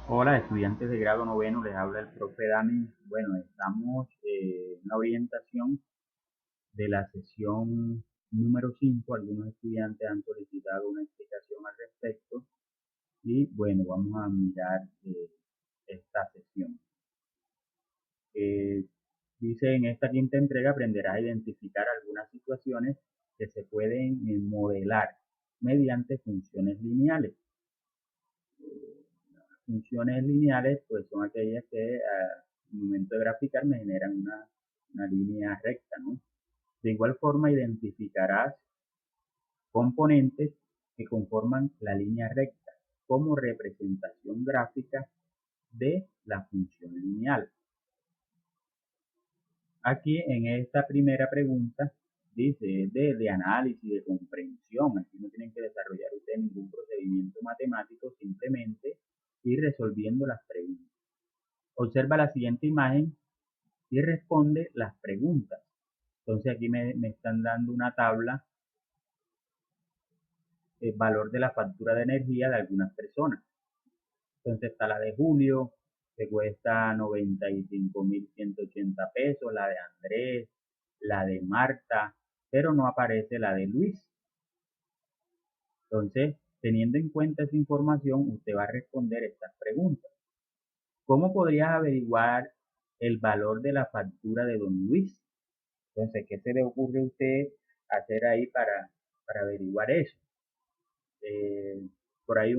Hola, estudiantes de grado noveno, les habla el profe Dani. Bueno, estamos en la orientación de la sesión número 5. Algunos estudiantes han solicitado una explicación al respecto y bueno, vamos a mirar esta sesión. Eh, Dice, en esta quinta entrega aprenderás a identificar algunas situaciones que se pueden modelar mediante funciones lineales. Funciones lineales pues son aquellas que al momento de graficar me generan una línea recta, ¿no? De igual forma identificarás componentes que conforman la línea recta como representación gráfica de la función lineal. Aquí en esta primera pregunta dice de análisis, de comprensión. Aquí no tienen que desarrollar usted ningún procedimiento matemático, simplemente ir resolviendo las preguntas. Observa la siguiente imagen y responde las preguntas. Entonces aquí me están dando una tabla, el valor de la factura de energía de algunas personas. Entonces está la de Julio, que cuesta 95.180 pesos, la de Andrés, la de Marta, pero no aparece la de Luis. Entonces, teniendo en cuenta esa información, usted va a responder estas preguntas. ¿Cómo podrías averiguar el valor de la factura de don Luis? Entonces, ¿qué se le ocurre a usted hacer ahí para averiguar eso? Eh, por ahí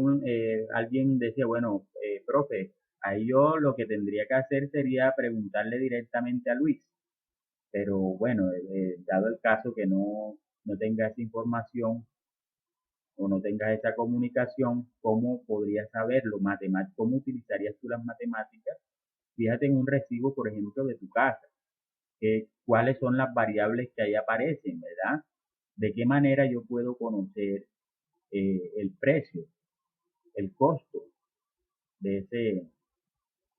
alguien decía, bueno, profe, ahí yo lo que tendría que hacer sería preguntarle directamente a Luis, pero bueno, dado el caso que no tenga esa información o no tengas esa comunicación, ¿cómo podrías saberlo? ¿Cómo utilizarías tú las matemáticas? Fíjate en un recibo, por ejemplo, de tu casa, cuáles son las variables que ahí aparecen, ¿verdad? ¿De qué manera yo puedo conocer el precio, el costo de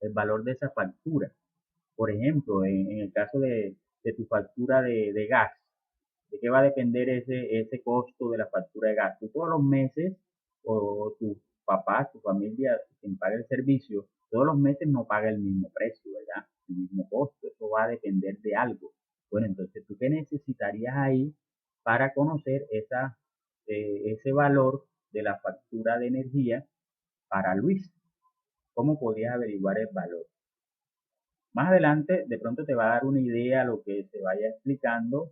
el valor de esa factura? Por ejemplo, en el caso de tu factura de gas, ¿de qué va a depender ese costo de la factura de gas? Tú todos los meses, o tus papás, tu familia, quien paga el servicio, todos los meses no paga el mismo precio, ¿verdad? El mismo costo, eso va a depender de algo. Bueno, entonces, ¿tú qué necesitarías ahí para conocer ese valor de la factura de energía para Luis? ¿Cómo podrías averiguar el valor? Más adelante, de pronto te va a dar una idea lo que se vaya explicando.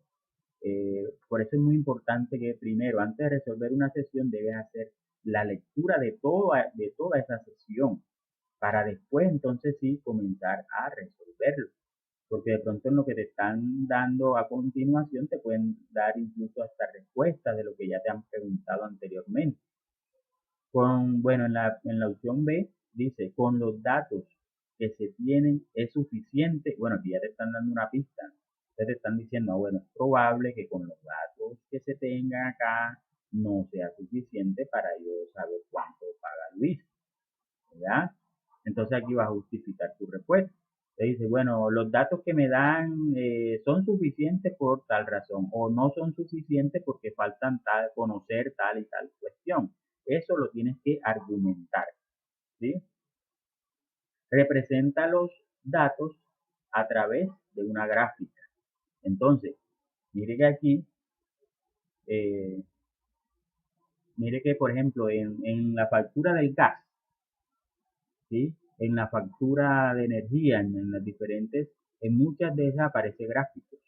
Por eso es muy importante que primero, antes de resolver una sesión, debes hacer la lectura de toda esa sesión para después entonces sí comenzar a resolverlo. Porque de pronto en lo que te están dando a continuación te pueden dar incluso hasta respuestas de lo que ya te han preguntado anteriormente. Bueno, en la opción B dice, con los datos que se tienen es suficiente. Bueno, aquí ya te están dando una pista, ¿no? Entonces te están diciendo, bueno, es probable que con los datos que se tengan acá no sea suficiente para yo saber cuánto paga Luis, ¿verdad? Entonces aquí vas a justificar tu respuesta. Te dice, bueno, los datos que me dan son suficientes por tal razón o no son suficientes porque faltan conocer tal y tal cuestión. Eso lo tienes que argumentar, ¿sí? Representa los datos a través de una gráfica. Entonces, mire que aquí, eh, mire que por ejemplo en la factura del gas, ¿sí? En la factura de energía, en las diferentes, en muchas de esas aparece gráficos.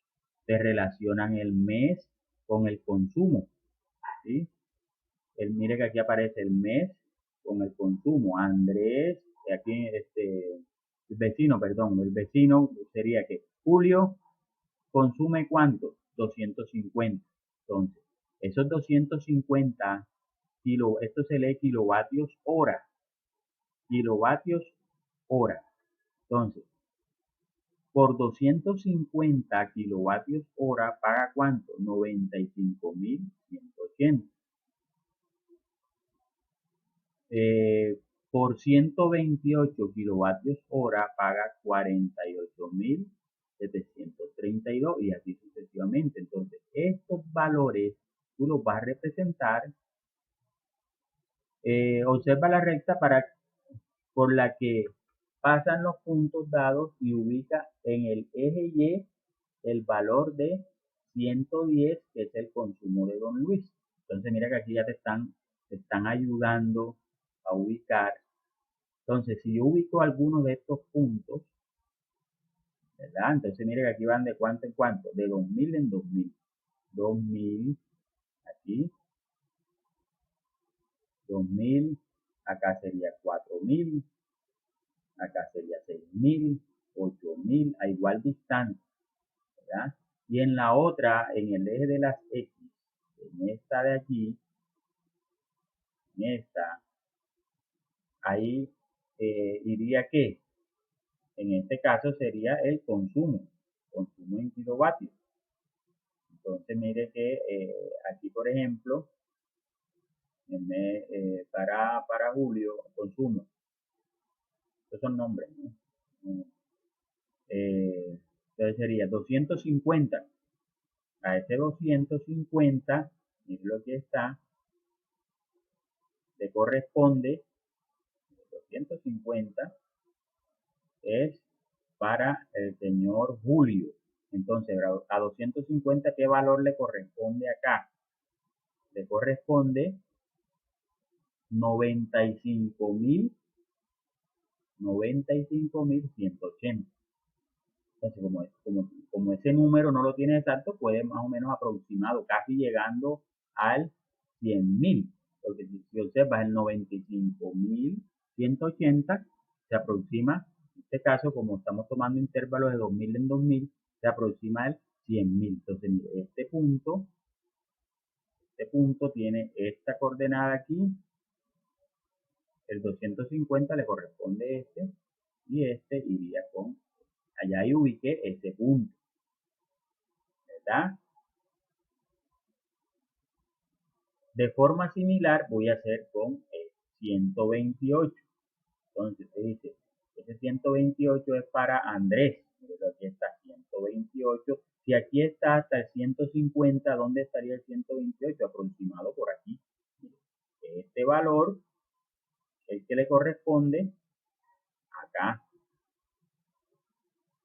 Se relacionan el mes con el consumo, ¿sí? Mire que aquí aparece el mes con el consumo. Andrés, aquí el vecino, perdón, el vecino sería que Julio consume ¿cuánto? 250. Entonces, esos 250 esto se lee kilovatios hora, kilovatios hora. Entonces, por 250 kilovatios hora paga ¿cuánto? 95.180. Eh, por 128 kilovatios hora paga 48.732 y así sucesivamente. Entonces, estos valores tú los vas a representar. Observa la recta para por la que pasan los puntos dados y ubica en el eje Y el valor de 110, que es el consumo de Don Luis. Entonces mira que aquí ya te están ayudando a ubicar. Entonces, si yo ubico algunos de estos puntos, ¿verdad? Entonces mira que aquí van de cuánto en cuánto, de 2000 en 2000. 2000, aquí, 2000, acá sería 4000, acá sería 6000, 8000, a igual distancia, ¿verdad? Y en la otra, en el eje de las X, en esta de aquí, en esta, ahí iría que, en este caso sería el consumo en kilovatios. Entonces mire que aquí, por ejemplo, para julio, consumo, estos son nombres, ¿no? Entonces sería 250. A ese 250, mire lo que está, le corresponde 250 es para el señor Julio. Entonces, a 250, ¿qué valor le corresponde acá? Le corresponde 95.180. Entonces, como ese número no lo tiene exacto, puede más o menos aproximado, casi llegando al 100.000. Porque si observas el 95.180, se aproxima, en este caso, como estamos tomando intervalos de 2000 en 2000, se aproxima al 100.000. Entonces, mire, este punto tiene esta coordenada aquí, el 250 le corresponde este, y este iría con, allá y ubiqué ese punto, ¿verdad? De forma similar voy a hacer con el 128. Entonces se dice, ese 128 es para Andrés. Pero aquí está 128. Si aquí está hasta el 150, ¿dónde estaría el 128? Aproximado por aquí. Este valor, el que le corresponde acá.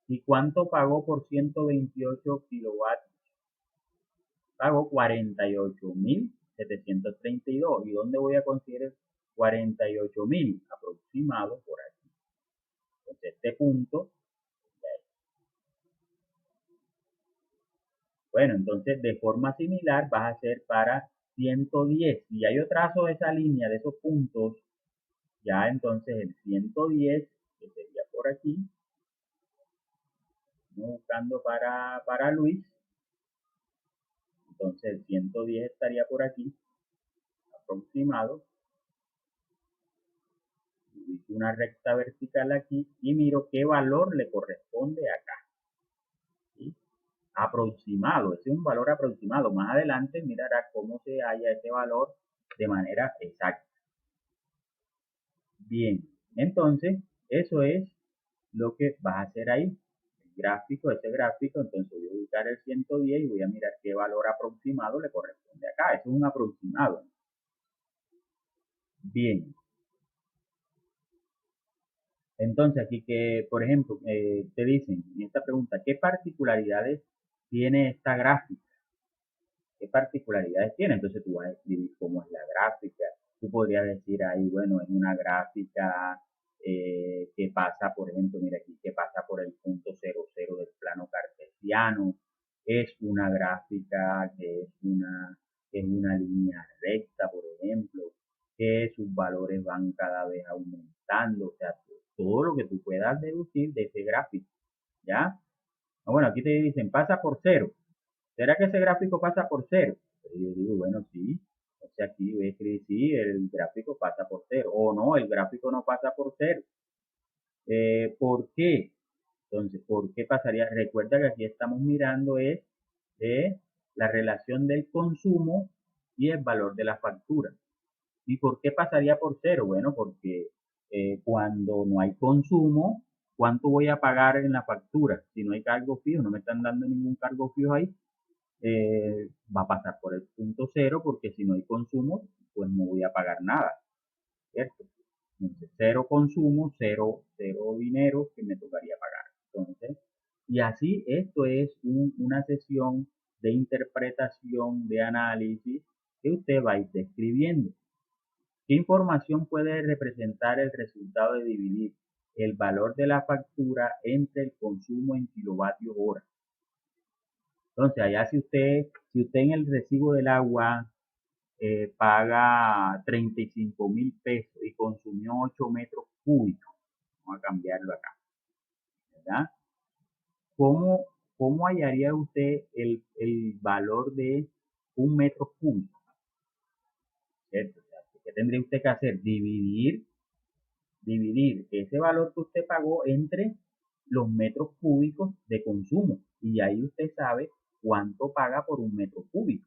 ¿Y cuánto pagó por 128 kilovatios? Pagó 48.732. ¿Y dónde voy a conseguir 48.000? Aproximado por aquí. Entonces este punto. Bueno, entonces de forma similar vas a hacer para 110. Si ya yo trazo esa línea de esos puntos, ya entonces el 110, que sería por aquí, buscando para Luis, entonces el 110 estaría por aquí, aproximado. Ubico una recta vertical aquí y miro qué valor le corresponde acá. ¿Sí? Aproximado, ese es un valor aproximado. Más adelante mirará cómo se halla ese valor de manera exacta. Bien, entonces eso es lo que vas a hacer ahí. El gráfico, ese gráfico, entonces voy a ubicar el 110 y voy a mirar qué valor aproximado le corresponde acá. Eso es un aproximado. Bien. Entonces aquí que, por ejemplo, te dicen en esta pregunta, ¿qué particularidades tiene esta gráfica? ¿Qué particularidades tiene? Entonces tú vas a escribir cómo es la gráfica. Tú podrías decir ahí, bueno, es una gráfica que pasa, por ejemplo, mira aquí, que pasa por el punto 00 del plano cartesiano. Es una gráfica que es una línea recta, por ejemplo, que sus valores van cada vez aumentando. O sea, todo lo que tú puedas deducir de ese gráfico, ¿ya? Bueno, aquí te dicen, pasa por cero. ¿Será que ese gráfico pasa por cero? Pero yo digo, bueno, sí. O sea, aquí voy a escribir, sí, el gráfico pasa por cero. O no, el gráfico no pasa por cero. ¿Por qué? Entonces, ¿por qué pasaría? Recuerda que aquí estamos mirando es la relación del consumo y el valor de la factura. ¿Y por qué pasaría por cero? Bueno, porque cuando no hay consumo, ¿cuánto voy a pagar en la factura? Si no hay cargo fijo, no me están dando ningún cargo fijo ahí, va a pasar por el punto cero porque si no hay consumo, pues no voy a pagar nada, ¿cierto? Entonces, cero consumo, cero dinero que me tocaría pagar. Entonces, y así esto es una sesión de interpretación, de análisis que usted va a ir describiendo. ¿Qué información puede representar el resultado de dividir el valor de la factura entre el consumo en kilovatios hora? Entonces, allá si usted en el recibo del agua paga 35.000 pesos y consumió 8 metros cúbicos, vamos a cambiarlo acá, ¿verdad? ¿Cómo, cómo hallaría usted el valor de un metro cúbico? ¿Cierto? O sea, ¿qué tendría usted que hacer? Dividir ese valor que usted pagó entre los metros cúbicos de consumo. Y ahí usted sabe cuánto paga por un metro cúbico.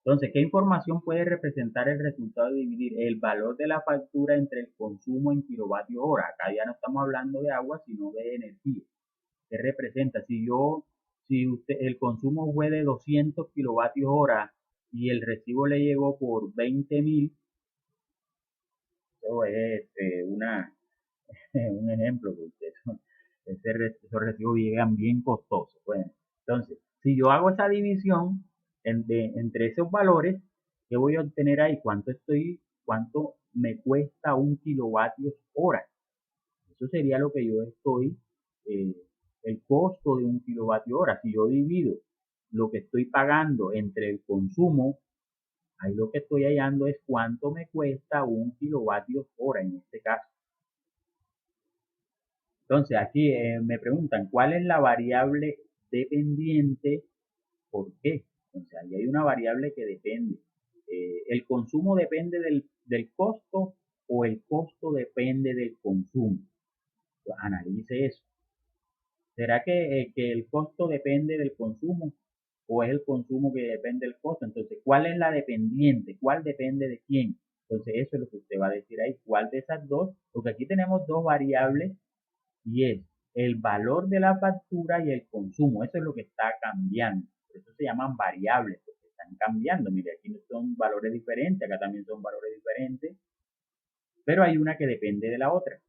Entonces, ¿qué información puede representar el resultado de dividir el valor de la factura entre el consumo en kilovatios hora? Acá ya no estamos hablando de agua, sino de energía. ¿Qué representa? Si usted, el consumo fue de 200 kilovatios hora y el recibo le llegó por 20.000, eso es un ejemplo, porque esos recibos llegan bien costosos. Bueno, entonces, si yo hago esa división entre esos valores, ¿qué voy a obtener ahí? ¿Cuánto me cuesta un kilovatio hora? Eso sería lo que yo eh, el costo de un kilovatio hora. Si yo divido lo que estoy pagando entre el consumo, ahí lo que estoy hallando es cuánto me cuesta un kilovatio hora en este caso. Entonces, aquí me preguntan, ¿cuál es la variable dependiente? ¿Por qué? Entonces, ahí hay una variable que depende. ¿El consumo depende del costo o el costo depende del consumo? Pues, analice eso. ¿Será que el costo depende del consumo o es el consumo que depende del costo? Entonces, ¿cuál es la dependiente? ¿Cuál depende de quién? Entonces, eso es lo que usted va a decir ahí. ¿Cuál de esas dos? Porque aquí tenemos dos variables y es el valor de la factura y el consumo. Eso es lo que está cambiando. Por eso se llaman variables, porque están cambiando. Mire, aquí son valores diferentes, acá también son valores diferentes, pero hay una que depende de la otra.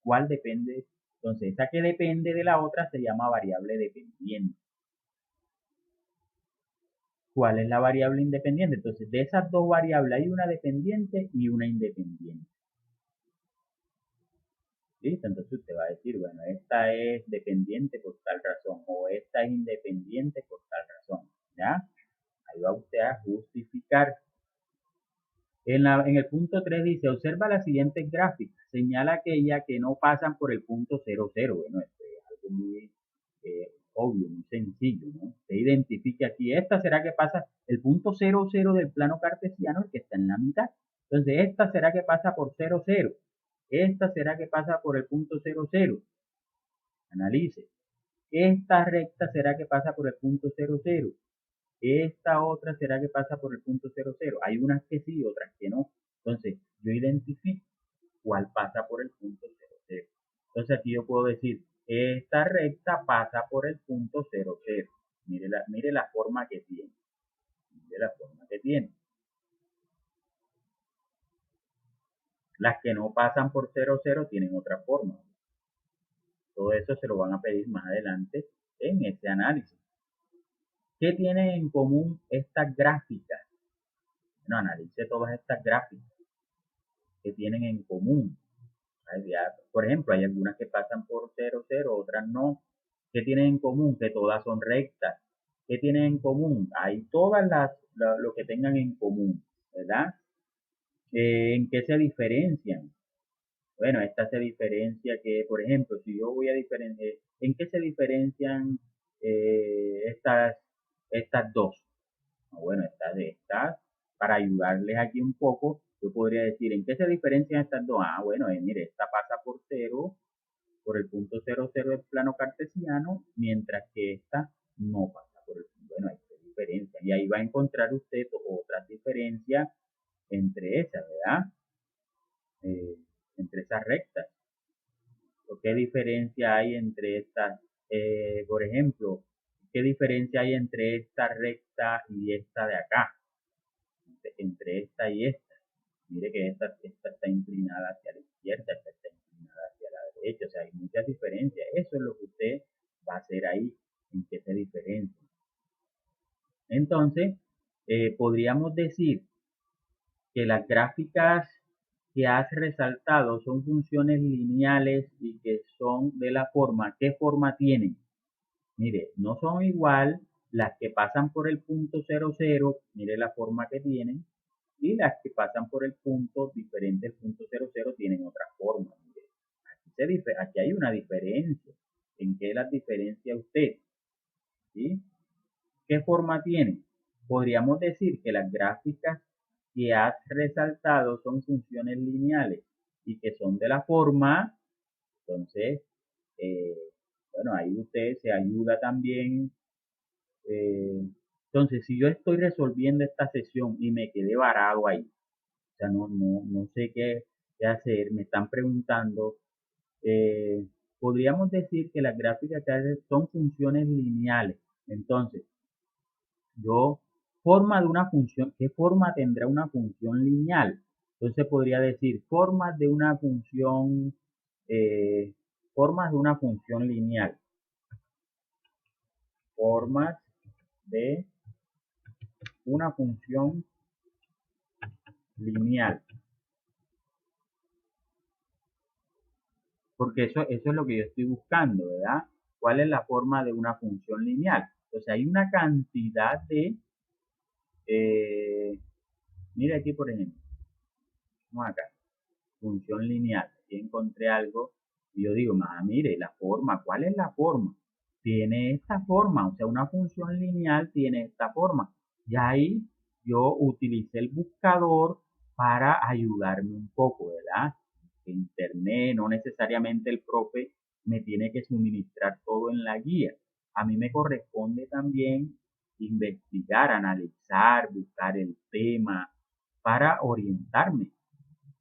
¿Cuál depende? Entonces, esa que depende de la otra se llama variable dependiente. ¿Cuál es la variable independiente? Entonces, de esas dos variables hay una dependiente y una independiente. ¿Listo? Entonces usted va a decir, bueno, esta es dependiente por tal razón o esta es independiente por tal razón. ¿Ya? Ahí va usted a justificar. En el punto 3 dice, observa las siguientes gráficas. Señala aquellas que no pasan por el punto 00. Bueno, esto es algo muy obvio, muy sencillo, ¿no? Se identifica aquí. Esta será que pasa el punto 00 del plano cartesiano, el que está en la mitad. Entonces, esta será que pasa por 00. Esta será que pasa por el punto 00. Analice. Esta recta será que pasa por el punto 00. Esta otra será que pasa por el punto 00. Hay unas que sí y otras que no. Entonces, yo identifico cuál pasa por el punto 00. Entonces, aquí yo puedo decir, esta recta pasa por el punto 00. Mire la forma que tiene. Mire la forma que tiene. Las que no pasan por 00 tienen otra forma. Todo eso se lo van a pedir más adelante en este análisis. ¿Qué tienen en común estas gráficas? Bueno, analice todas estas gráficas que tienen en común. Por ejemplo, hay algunas que pasan por 00, otras no. ¿Qué tienen en común? Que todas son rectas. ¿Qué tienen en común? Hay todas lo que tengan en común, ¿verdad? ¿En qué se diferencian? Bueno, esta se diferencia que, por ejemplo, si yo voy a diferenciar, ¿en qué se diferencian estas dos? Bueno, estas, para ayudarles aquí un poco, yo podría decir, ¿en qué se diferencian estas dos? Bueno, mire, esta pasa por 0, por el punto 00 del plano cartesiano, mientras que esta no pasa por el punto. Bueno, hay diferencias. Y ahí va a encontrar usted otras diferencias entre esas, ¿verdad? Entre esas rectas. ¿Qué diferencia hay entre estas? Por ejemplo, ¿qué diferencia hay entre esta recta y esta de acá? Entre esta y esta. Mire que esta está inclinada hacia la izquierda, esta está inclinada hacia la derecha, o sea, hay muchas diferencias. Eso es lo que usted va a hacer ahí, en qué se diferencia. Entonces, podríamos decir que las gráficas que has resaltado son funciones lineales y que son de la forma. ¿Qué forma tienen? Mire, no son igual las que pasan por el punto 00, mire la forma que tienen, y las que pasan por el punto diferente, el punto 00 tienen otra forma. Mire, aquí hay una diferencia. ¿En qué las diferencia usted? ¿Sí? ¿Qué forma tiene? Podríamos decir que las gráficas que has resaltado son funciones lineales y que son de la forma, entonces, eh, bueno, ahí usted se ayuda también. Entonces, si yo estoy resolviendo esta sesión y me quedé varado ahí, o sea, no sé qué hacer, me están preguntando, podríamos decir que las gráficas que haces son funciones lineales. Entonces, yo, forma de una función, ¿qué forma tendrá una función lineal? Entonces podría decir formas de una función, eh, formas de una función lineal, formas de una función lineal, porque eso es lo que yo estoy buscando, ¿verdad? ¿Cuál es la forma de una función lineal? Entonces hay una cantidad de, eh, mire aquí por ejemplo, vamos acá, función lineal. Aquí encontré algo y yo digo, mire, la forma, ¿cuál es la forma? Tiene esta forma, o sea, una función lineal tiene esta forma. Y ahí yo utilicé el buscador para ayudarme un poco, ¿verdad? Internet, no necesariamente el profe me tiene que suministrar todo en la guía. A mí me corresponde también investigar, analizar, buscar el tema para orientarme.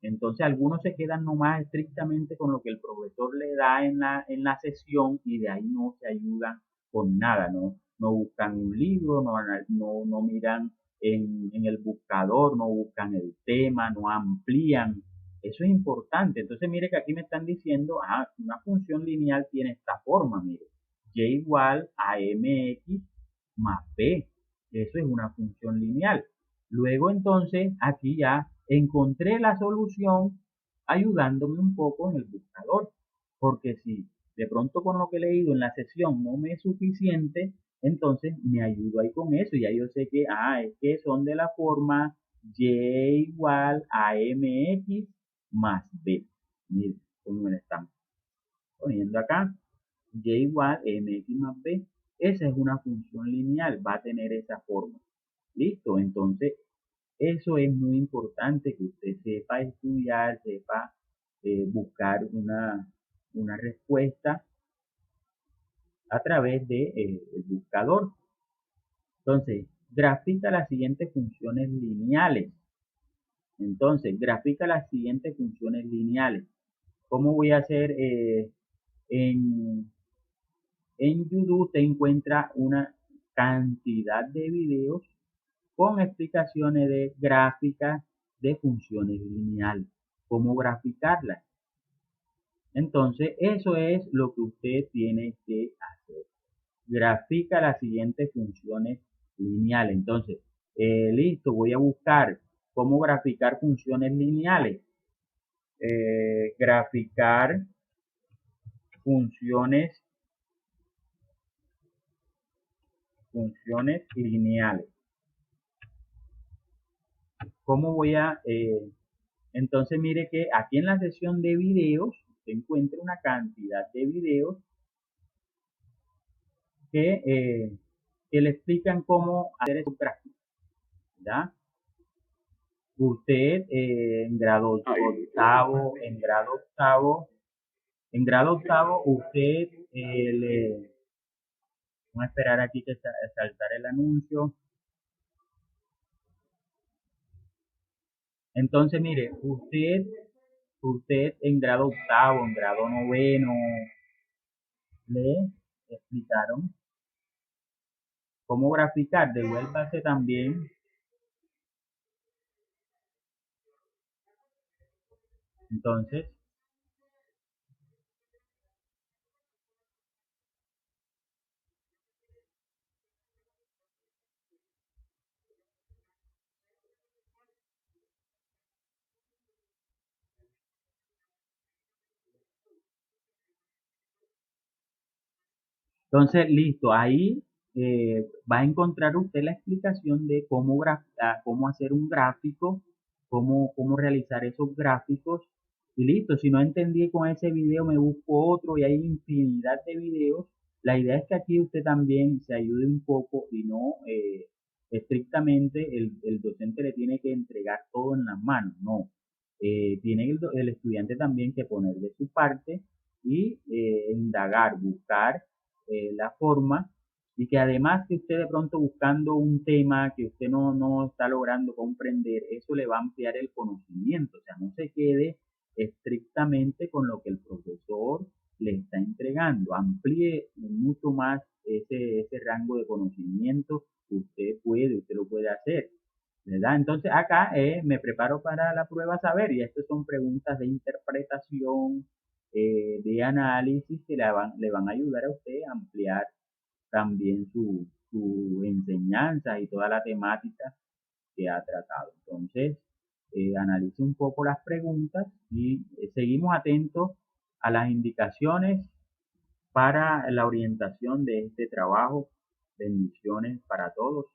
Entonces algunos se quedan nomás estrictamente con lo que el profesor le da en la sesión y de ahí no se ayudan con nada, no buscan un libro, no miran en el buscador, no buscan el tema, no amplían. Eso es importante. Entonces mire que aquí me están diciendo, una función lineal tiene esta forma, mire, y igual a mx más b. Eso es una función lineal. Luego entonces aquí ya encontré la solución ayudándome un poco en el buscador. Porque si de pronto con lo que he leído en la sesión no me es suficiente, entonces me ayudo ahí con eso. Ya yo sé que, es que son de la forma y igual a mx más b. Miren cómo me lo están poniendo acá. Y igual a mx más b. Esa es una función lineal, va a tener esa forma. Listo, entonces eso es muy importante que usted sepa estudiar, sepa buscar una respuesta a través de, el buscador. Entonces, grafica las siguientes funciones lineales. Entonces, grafica las siguientes funciones lineales. ¿Cómo voy a hacer? En, en YouTube te encuentra una cantidad de videos con explicaciones de gráficas de funciones lineales, cómo graficarlas. Entonces, eso es lo que usted tiene que hacer. Grafica las siguientes funciones lineales. Entonces, listo, voy a buscar cómo graficar funciones lineales. Graficar funciones lineales. ¿Cómo voy a entonces mire que aquí en la sesión de videos se encuentra una cantidad de videos que, que le explican cómo hacer esos gráficos, ¿ya? Usted en grado octavo, usted vamos a esperar aquí que saltar el anuncio. Entonces mire, usted en grado octavo, en grado noveno, le explicaron cómo graficar. Devuélvase también Entonces, listo, ahí va a encontrar usted la explicación de cómo hacer un gráfico, cómo realizar esos gráficos. Y listo, si no entendí con ese video, me busco otro y hay infinidad de videos. La idea es que aquí usted también se ayude un poco y no estrictamente el docente le tiene que entregar todo en las manos, no. Tiene el estudiante también que poner de su parte y indagar, buscar la forma y que además que usted de pronto buscando un tema que usted no está logrando comprender, eso le va a ampliar el conocimiento, o sea, no se quede estrictamente con lo que el profesor le está entregando, amplíe mucho más ese rango de conocimiento que usted lo puede hacer, ¿verdad? Entonces acá me preparo para la prueba saber y estas son preguntas de interpretación, de análisis que le van a ayudar a usted a ampliar también su enseñanza y toda la temática que ha tratado. Entonces, analice un poco las preguntas y seguimos atentos a las indicaciones para la orientación de este trabajo. Bendiciones para todos.